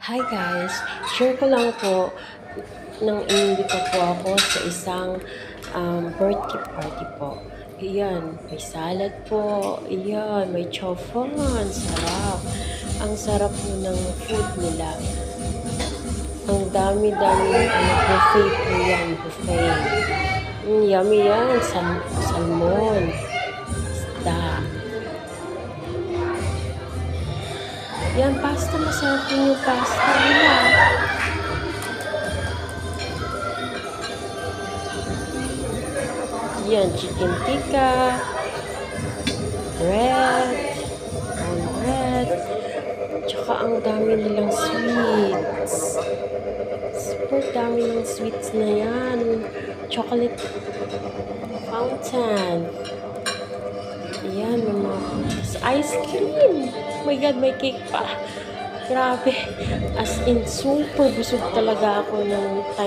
Hi guys! Share ko lang po nang inimbita po ako sa isang birthday party po. Iyan, may salad po. Iyan, may chow fun. Sarap. Ang sarap po ng food nila. Ang dami-dami buffet po yan. Buffet. Yummy yan. Salmon. Isda. Yan, pasta. Masarap din yung pasta nila. Yan, chicken tikka, bread, tsaka ang dami nilang sweets. Super dami ng sweets na yan. Chocolate fountain. Yan, may mga ice cream. Oh my God, may cake pa. Grabe. As in, super busog talaga ako ng time.